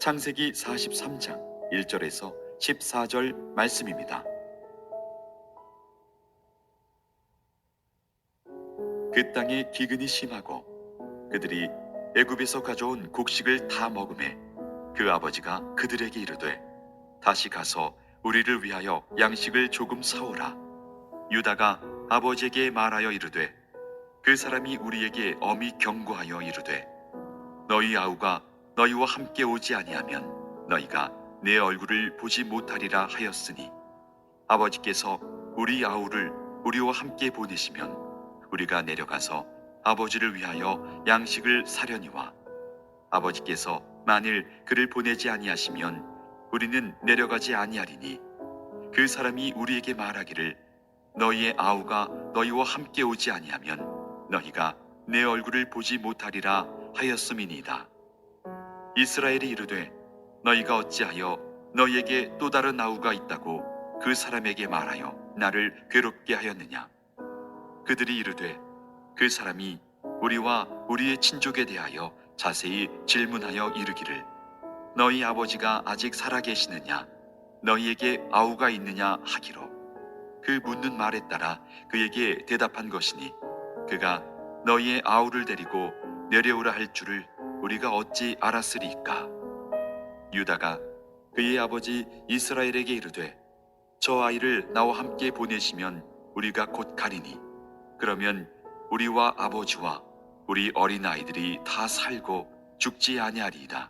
창세기 43장 1절에서 14절 말씀입니다. 그 땅에 기근이 심하고 그들이 애굽에서 가져온 곡식을 다 먹음에 그 아버지가 그들에게 이르되 다시 가서 우리를 위하여 양식을 조금 사오라. 유다가 아버지에게 말하여 이르되 그 사람이 우리에게 엄히 경고하여 이르되 너희 아우가 너희와 함께 오지 아니하면 너희가 내 얼굴을 보지 못하리라 하였으니 아버지께서 우리 아우를 우리와 함께 보내시면 우리가 내려가서 아버지를 위하여 양식을 사려니와 아버지께서 만일 그를 보내지 아니하시면 우리는 내려가지 아니하리니 그 사람이 우리에게 말하기를 너희의 아우가 너희와 함께 오지 아니하면 너희가 내 얼굴을 보지 못하리라 하였음이니이다. 이스라엘이 이르되 너희가 어찌하여 너희에게 또 다른 아우가 있다고 그 사람에게 말하여 나를 괴롭게 하였느냐. 그들이 이르되 그 사람이 우리와 우리의 친족에 대하여 자세히 질문하여 이르기를 너희 아버지가 아직 살아계시느냐 너희에게 아우가 있느냐 하기로 그 묻는 말에 따라 그에게 대답한 것이니 그가 너희의 아우를 데리고 내려오라 할 줄을 우리가 어찌 알았으리이까. 유다가 그의 아버지 이스라엘에게 이르되 저 아이를 나와 함께 보내시면 우리가 곧 가리니 그러면 우리와 아버지와 우리 어린아이들이 다 살고 죽지 아니하리이다.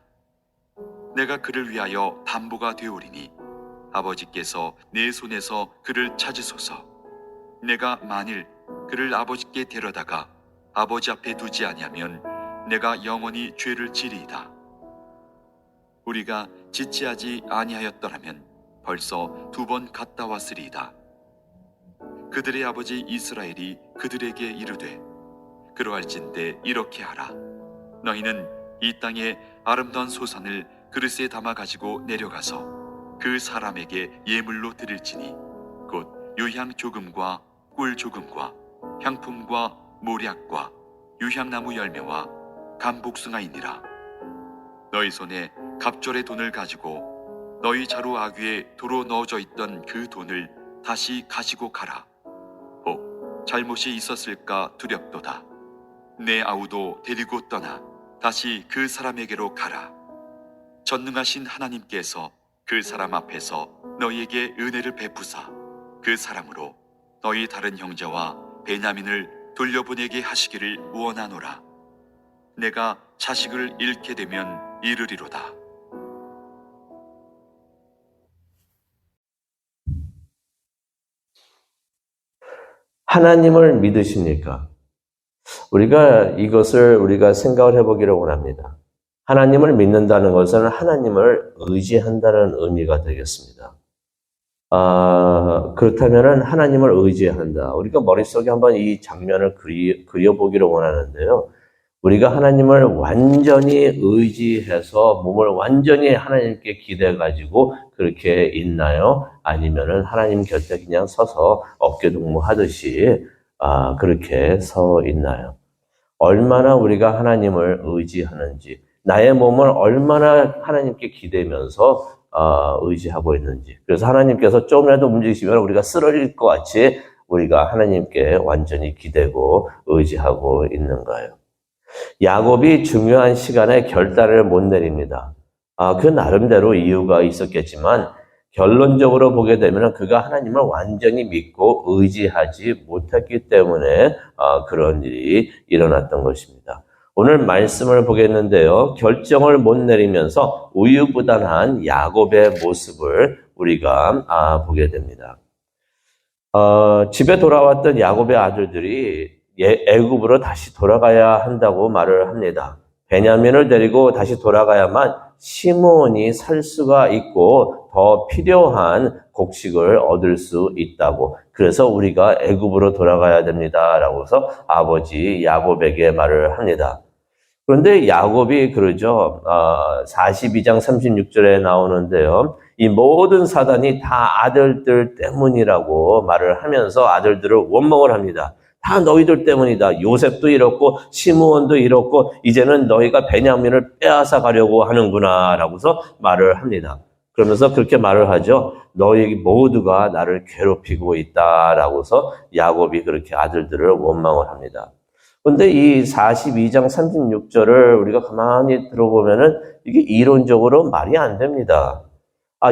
내가 그를 위하여 담보가 되오리니 아버지께서 내 손에서 그를 찾으소서. 내가 만일 그를 아버지께 데려다가 아버지 앞에 두지 아니하면 내가 영원히 죄를 지리이다. 우리가 지체하지 아니하였더라면 벌써 2번 갔다 왔으리이다. 그들의 아버지 이스라엘이 그들에게 이르되 그러할진대 이렇게 하라. 너희는 이 땅에 아름다운 소산을 그릇에 담아 가지고 내려가서 그 사람에게 예물로 드릴지니 곧 유향 조금과 꿀 조금과 향품과 모략과 유향나무 열매와 감복숭아이니라. 너희 손에 갑절의 돈을 가지고 너희 자루 아귀에 도로 넣어져 있던 그 돈을 다시 가지고 가라. 혹 잘못이 있었을까 두렵도다. 내 아우도 데리고 떠나 다시 그 사람에게로 가라. 전능하신 하나님께서 그 사람 앞에서 너희에게 은혜를 베푸사 그 사람으로 너희 다른 형제와 베냐민을 돌려보내게 하시기를 원하노라. 내가 자식을 잃게 되면 이르리로다. 하나님을 믿으십니까? 우리가 생각을 해보기를 원합니다. 하나님을 믿는다는 것은 하나님을 의지한다는 의미가 되겠습니다. 그렇다면 하나님을 의지한다. 우리가 머릿속에 한번 이 장면을 그려보기를 원하는데요. 우리가 하나님을 완전히 의지해서 몸을 완전히 하나님께 기대가지고 그렇게 있나요? 아니면은 하나님 곁에 그냥 서서 어깨동무하듯이 그렇게 서 있나요? 얼마나 우리가 하나님을 의지하는지, 나의 몸을 얼마나 하나님께 기대면서 의지하고 있는지. 그래서 하나님께서 조금이라도 움직이시면 우리가 쓰러질 것 같이 우리가 하나님께 완전히 기대고 의지하고 있는가요? 야곱이 중요한 시간에 결단을 못 내립니다. 그 나름대로 이유가 있었겠지만 결론적으로 보게 되면 그가 하나님을 완전히 믿고 의지하지 못했기 때문에 그런 일이 일어났던 것입니다. 오늘 말씀을 보겠는데요. 결정을 못 내리면서 우유부단한 야곱의 모습을 우리가 보게 됩니다. 집에 돌아왔던 야곱의 아들들이 애굽으로 다시 돌아가야 한다고 말을 합니다. 베냐민을 데리고 다시 돌아가야만 시므온이 살 수가 있고 더 필요한 곡식을 얻을 수 있다고. 그래서 우리가 애굽으로 돌아가야 됩니다라고 해서 아버지 야곱에게 말을 합니다. 그런데 야곱이 그러죠. 42장 36절에 나오는데요. 이 모든 사단이 다 아들들 때문이라고 말을 하면서 아들들을 원망을 합니다. 다 너희들 때문이다. 요셉도 이렇고 시므온도 이렇고 이제는 너희가 베냐민을 빼앗아 가려고 하는구나 라고서 말을 합니다. 그러면서 그렇게 말을 하죠. 너희 모두가 나를 괴롭히고 있다라고서 야곱이 그렇게 아들들을 원망을 합니다. 근데 이 42장 36절을 우리가 가만히 들어보면은 이게 이론적으로 말이 안 됩니다.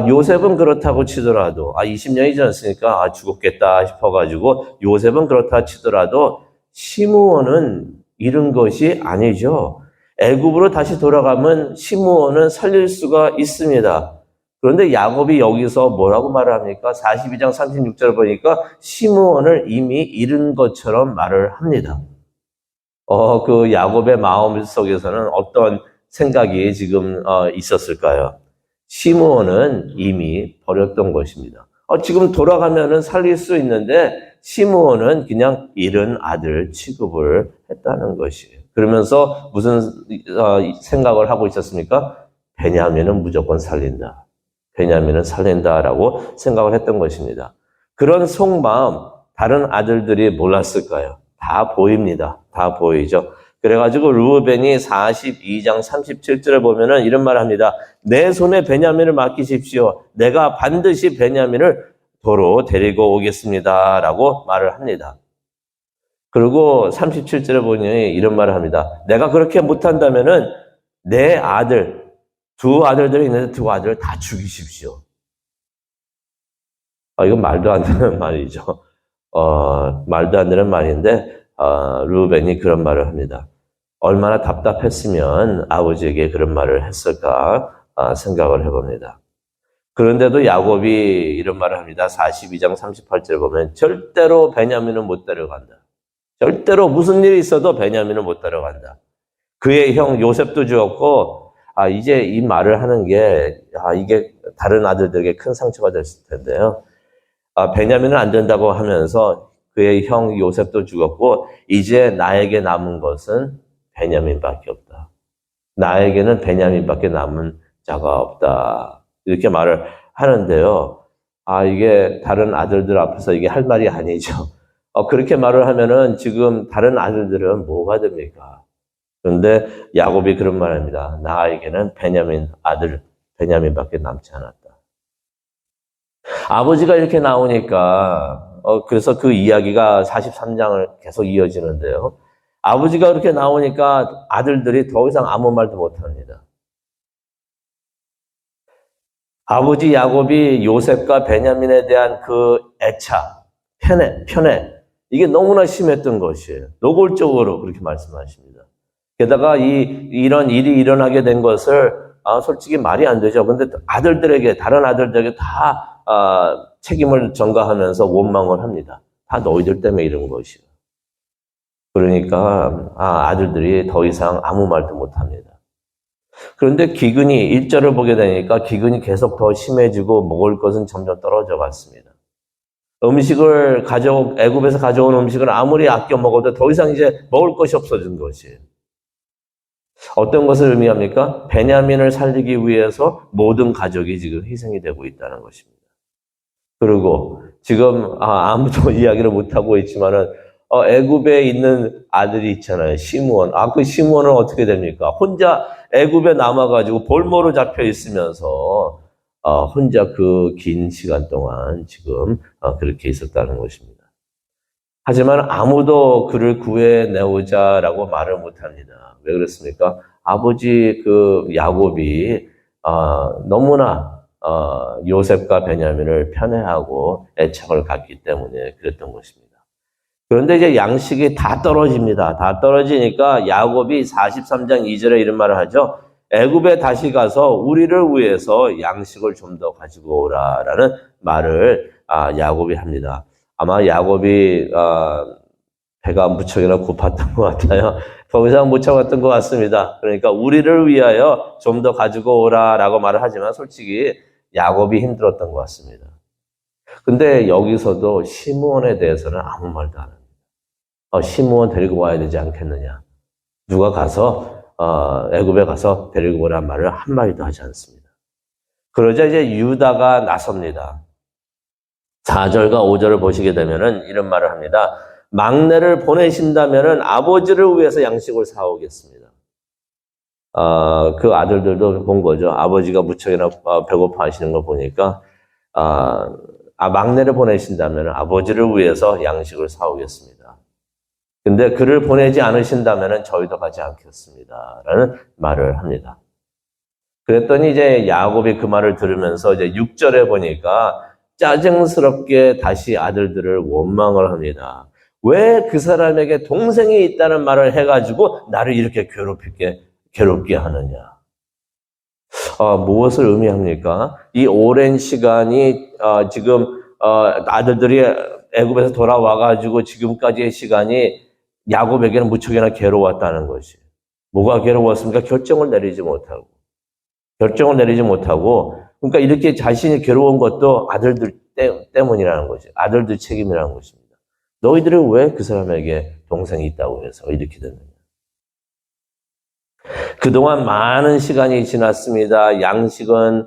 요셉은 그렇다고 치더라도, 20년이 지났으니까, 죽었겠다 싶어가지고, 요셉은 그렇다 치더라도, 시므온은 잃은 것이 아니죠. 애굽으로 다시 돌아가면 시므온은 살릴 수가 있습니다. 그런데 야곱이 여기서 뭐라고 말을 합니까? 42장 36절을 보니까 시므온을 이미 잃은 것처럼 말을 합니다. 그 야곱의 마음 속에서는 어떤 생각이 지금 있었을까요? 시므온은 이미 버렸던 것입니다. 지금 돌아가면은 살릴 수 있는데 시므온은 그냥 잃은 아들 취급을 했다는 것이에요. 그러면서 무슨 생각을 하고 있었습니까? 베냐민은 무조건 살린다. 베냐민은 살린다라고 생각을 했던 것입니다. 그런 속마음 다른 아들들이 몰랐을까요? 다 보입니다. 다 보이죠. 그래가지고 르우벤이 42장 37절에 보면은 이런 말을 합니다. 내 손에 베냐민을 맡기십시오. 내가 반드시 베냐민을 도로 데리고 오겠습니다. 라고 말을 합니다. 그리고 37절에 보니 이런 말을 합니다. 내가 그렇게 못한다면은 내 아들, 두 아들들이 있는데 두 아들을 다 죽이십시오. 이건 말도 안 되는 말이죠. 말도 안 되는 말인데, 르우벤이 그런 말을 합니다. 얼마나 답답했으면 아버지에게 그런 말을 했을까 생각을 해봅니다. 그런데도 야곱이 이런 말을 합니다. 42장 38절 보면 절대로 베냐민은 못 데려간다. 절대로 무슨 일이 있어도 베냐민은 못 데려간다. 그의 형 요셉도 죽었고 이제 이 말을 하는 게 이게 다른 아들들에게 큰 상처가 됐을 텐데요. 베냐민은 안 된다고 하면서 그의 형 요셉도 죽었고 이제 나에게 남은 것은 베냐민밖에 없다. 나에게는 베냐민밖에 남은 자가 없다. 이렇게 말을 하는데요. 이게 다른 아들들 앞에서 이게 할 말이 아니죠. 그렇게 말을 하면은 지금 다른 아들들은 뭐가 됩니까? 그런데 야곱이 그런 말을 합니다. 나에게는 베냐민밖에 남지 않았다. 아버지가 이렇게 나오니까 그래서 그 이야기가 43장을 계속 이어지는데요. 아버지가 그렇게 나오니까 아들들이 더 이상 아무 말도 못합니다. 아버지 야곱이 요셉과 베냐민에 대한 그 애착, 편애, 이게 너무나 심했던 것이에요. 노골적으로 그렇게 말씀하십니다. 게다가 이런 일이 일어나게 된 것을 솔직히 말이 안 되죠. 근데 다른 아들들에게 다 책임을 전가하면서 원망을 합니다. 다 너희들 때문에 이런 것이에요. 그러니까 아들들이 더 이상 아무 말도 못합니다. 그런데 기근이 1절을 보게 되니까 기근이 계속 더 심해지고 먹을 것은 점점 떨어져 갔습니다. 애굽에서 가져온 음식을 아무리 아껴 먹어도 더 이상 이제 먹을 것이 없어진 것이에요. 어떤 것을 의미합니까? 베냐민을 살리기 위해서 모든 가족이 지금 희생이 되고 있다는 것입니다. 그리고 지금 아무도 이야기를 못하고 있지만은 애굽에 있는 아들이 있잖아요. 시므온. 그 시므온은 어떻게 됩니까? 혼자 애굽에 남아가지고 볼모로 잡혀 있으면서 혼자 그 긴 시간 동안 지금 그렇게 있었다는 것입니다. 하지만 아무도 그를 구해내오자라고 말을 못합니다. 왜 그렇습니까? 아버지 야곱이 너무나 요셉과 베냐민을 편애하고 애착을 갖기 때문에 그랬던 것입니다. 그런데 이제 양식이 다 떨어집니다. 다 떨어지니까 야곱이 43장 2절에 이런 말을 하죠. 애굽에 다시 가서 우리를 위해서 양식을 좀 더 가지고 오라라는 말을 야곱이 합니다. 아마 야곱이 배가 무척이나 고팠던 것 같아요. 더 이상 못 참았던 것 같습니다. 그러니까 우리를 위하여 좀 더 가지고 오라라고 말을 하지만 솔직히 야곱이 힘들었던 것 같습니다. 근데 여기서도 시므온에 대해서는 아무 말도 안 합니다. 시므온 데리고 와야 되지 않겠느냐. 누가 가서 애굽에 가서 데리고 오라는 말을 한마디도 하지 않습니다. 그러자 이제 유다가 나섭니다. 4절과 5절을 보시게 되면은 이런 말을 합니다. 막내를 보내신다면은 아버지를 위해서 양식을 사오겠습니다. 그 아들들도 본 거죠. 아버지가 무척이나 배고파 하시는 걸 보니까, 막내를 보내신다면 아버지를 위해서 양식을 사오겠습니다. 근데 그를 보내지 않으신다면 저희도 가지 않겠습니다. 라는 말을 합니다. 그랬더니 이제 야곱이 그 말을 들으면서 이제 6절에 보니까 짜증스럽게 다시 아들들을 원망을 합니다. 왜 그 사람에게 동생이 있다는 말을 해가지고 나를 이렇게 괴롭게 하느냐. 무엇을 의미합니까? 이 오랜 시간이 지금 아들들이 애굽에서 돌아와가지고 지금까지의 시간이 야곱에게는 무척이나 괴로웠다는 것이. 뭐가 괴로웠습니까? 결정을 내리지 못하고. 그러니까 이렇게 자신이 괴로운 것도 아들들 때문이라는 거죠. 아들들 책임이라는 것입니다. 너희들은 왜 그 사람에게 동생이 있다고 해서 이렇게 됐느냐. 그동안 많은 시간이 지났습니다. 양식은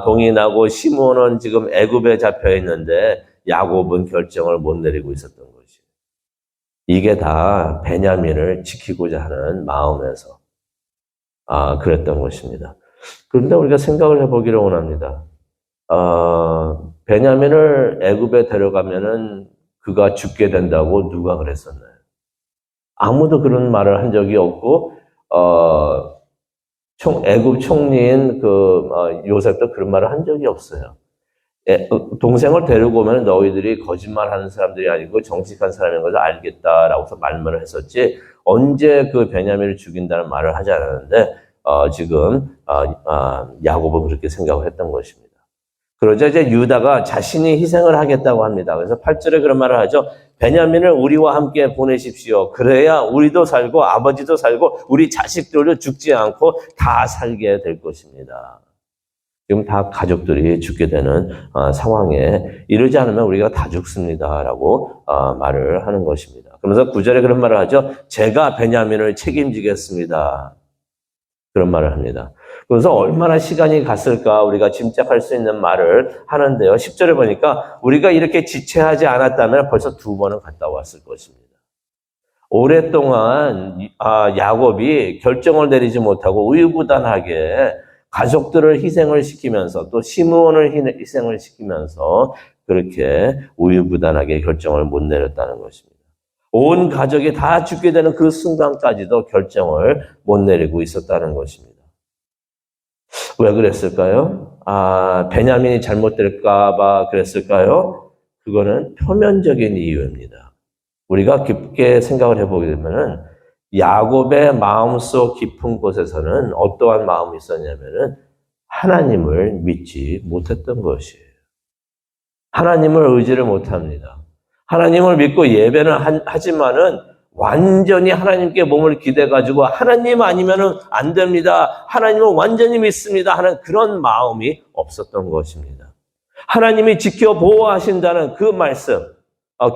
동인하고 시므온은 지금 애굽에 잡혀 있는데 야곱은 결정을 못 내리고 있었던 것이에요. 이게 다 베냐민을 지키고자 하는 마음에서 그랬던 것입니다. 그런데 우리가 생각을 해보기를 원합니다. 베냐민을 애굽에 데려가면은 그가 죽게 된다고 누가 그랬었나요? 아무도 그런 말을 한 적이 없고 애굽 총리인 요셉도 그런 말을 한 적이 없어요. 동생을 데리고 오면 너희들이 거짓말하는 사람들이 아니고 정직한 사람인 것을 알겠다라고서 말문을 했었지 언제 그 베냐민을 죽인다는 말을 하지 않았는데 지금 야곱은 그렇게 생각을 했던 것입니다. 그러자 이제 유다가 자신이 희생을 하겠다고 합니다. 그래서 8절에 그런 말을 하죠. 베냐민을 우리와 함께 보내십시오. 그래야 우리도 살고 아버지도 살고 우리 자식들도 죽지 않고 다 살게 될 것입니다. 지금 다 가족들이 죽게 되는 상황에 이러지 않으면 우리가 다 죽습니다라고 말을 하는 것입니다. 그러면서 9절에 그런 말을 하죠. 제가 베냐민을 책임지겠습니다. 그런 말을 합니다. 그래서 얼마나 시간이 갔을까 우리가 짐작할 수 있는 말을 하는데요. 10절에 보니까 우리가 이렇게 지체하지 않았다면 벌써 2번은 갔다 왔을 것입니다. 오랫동안 야곱이 결정을 내리지 못하고 우유부단하게 가족들을 희생을 시키면서 또 시므온을 희생을 시키면서 그렇게 우유부단하게 결정을 못 내렸다는 것입니다. 온 가족이 다 죽게 되는 그 순간까지도 결정을 못 내리고 있었다는 것입니다. 왜 그랬을까요? 베냐민이 잘못될까봐 그랬을까요? 그거는 표면적인 이유입니다. 우리가 깊게 생각을 해보게 되면은 야곱의 마음속 깊은 곳에서는 어떠한 마음이 있었냐면은 하나님을 믿지 못했던 것이에요. 하나님을 의지를 못합니다. 하나님을 믿고 예배는 하지만은 완전히 하나님께 몸을 기대가지고 하나님 아니면은 안 됩니다. 하나님을 완전히 믿습니다 하는 그런 마음이 없었던 것입니다. 하나님이 지켜 보호하신다는 그 말씀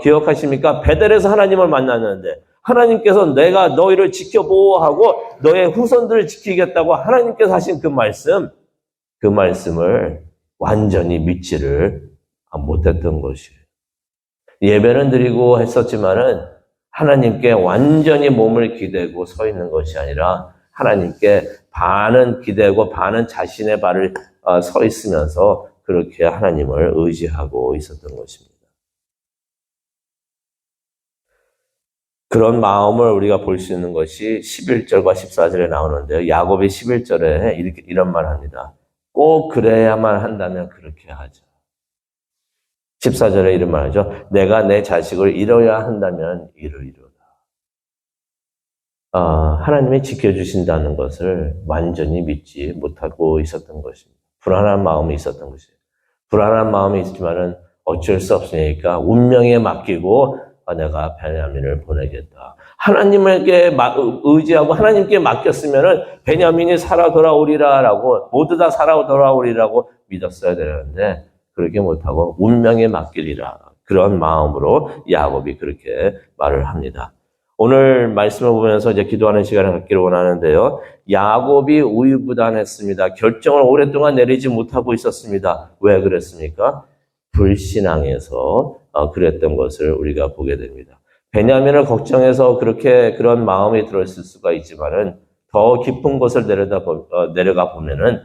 기억하십니까? 베델에서 하나님을 만났는데 하나님께서 내가 너희를 지켜 보호하고 너의 후손들을 지키겠다고 하나님께서 하신 그 말씀을 완전히 믿지를 못했던 것이에요. 예배는 드리고 했었지만은 하나님께 완전히 몸을 기대고 서 있는 것이 아니라 하나님께 반은 기대고 반은 자신의 발을 서 있으면서 그렇게 하나님을 의지하고 있었던 것입니다. 그런 마음을 우리가 볼 수 있는 것이 11절과 14절에 나오는데요. 야곱이 11절에 이런 말을 합니다. 꼭 그래야만 한다면 그렇게 하자. 14절에 이런 말하죠. 내가 내 자식을 잃어야 한다면 이르리로다. 하나님이 지켜주신다는 것을 완전히 믿지 못하고 있었던 것입니다. 불안한 마음이 있었던 것이에요. 불안한 마음이 있지만은 어쩔 수 없으니까 운명에 맡기고 내가 베냐민을 보내겠다. 하나님에게 의지하고 하나님께 맡겼으면은 베냐민이 살아 돌아오리라라고 모두 다 살아 돌아오리라고 믿었어야 되는데 그렇게 못하고 운명에 맡기리라. 그런 마음으로 야곱이 그렇게 말을 합니다. 오늘 말씀을 보면서 이제 기도하는 시간을 갖기를 원하는데요. 야곱이 우유부단했습니다. 결정을 오랫동안 내리지 못하고 있었습니다. 왜 그랬습니까? 불신앙에서 그랬던 것을 우리가 보게 됩니다. 베냐민을 걱정해서 그런 마음이 들었을 수가 있지만은 더 깊은 곳을 내려가 보면은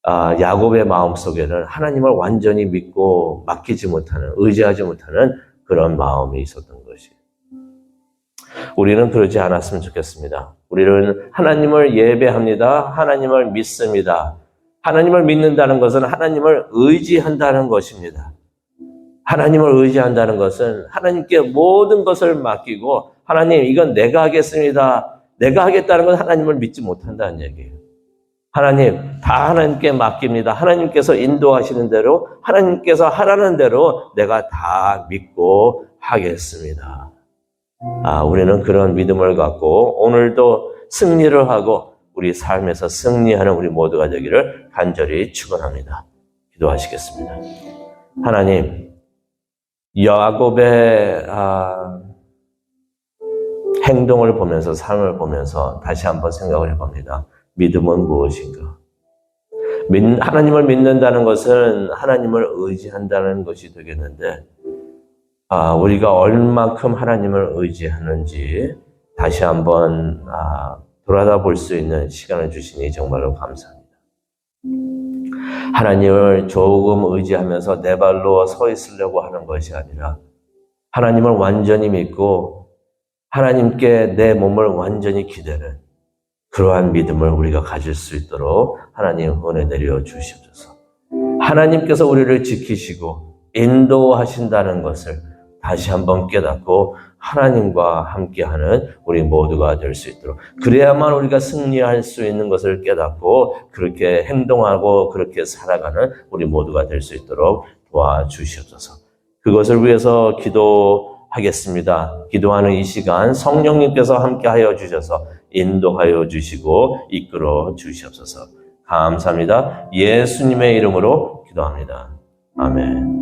야곱의 마음 속에는 하나님을 완전히 믿고 맡기지 못하는, 의지하지 못하는 그런 마음이 있었던 것이. 우리는 그러지 않았으면 좋겠습니다. 우리는 하나님을 예배합니다. 하나님을 믿습니다. 하나님을 믿는다는 것은 하나님을 의지한다는 것입니다. 하나님을 의지한다는 것은 하나님께 모든 것을 맡기고 하나님 이건 내가 하겠습니다. 내가 하겠다는 건 하나님을 믿지 못한다는 얘기예요. 하나님 다 하나님께 맡깁니다. 하나님께서 인도하시는 대로 하나님께서 하라는 대로 내가 다 믿고 하겠습니다. 우리는 그런 믿음을 갖고 오늘도 승리를 하고 우리 삶에서 승리하는 우리 모두가 되기를 간절히 축원합니다. 기도하시겠습니다. 하나님, 야곱의 행동을 보면서 삶을 보면서 다시 한번 생각을 해봅니다. 믿음은 무엇인가? 하나님을 믿는다는 것은 하나님을 의지한다는 것이 되겠는데 우리가 얼만큼 하나님을 의지하는지 다시 한번 돌아다 볼 수 있는 시간을 주시니 정말로 감사합니다. 하나님을 조금 의지하면서 내 발로 서 있으려고 하는 것이 아니라 하나님을 완전히 믿고 하나님께 내 몸을 완전히 기대는 그러한 믿음을 우리가 가질 수 있도록 하나님 은혜 내려 주시옵소서. 하나님께서 우리를 지키시고 인도하신다는 것을 다시 한번 깨닫고 하나님과 함께하는 우리 모두가 될 수 있도록, 그래야만 우리가 승리할 수 있는 것을 깨닫고 그렇게 행동하고 그렇게 살아가는 우리 모두가 될 수 있도록 도와주시옵소서. 그것을 위해서 기도하겠습니다. 기도하는 이 시간 성령님께서 함께하여 주셔서 인도하여 주시고 이끌어 주시옵소서. 감사합니다. 예수님의 이름으로 기도합니다. 아멘.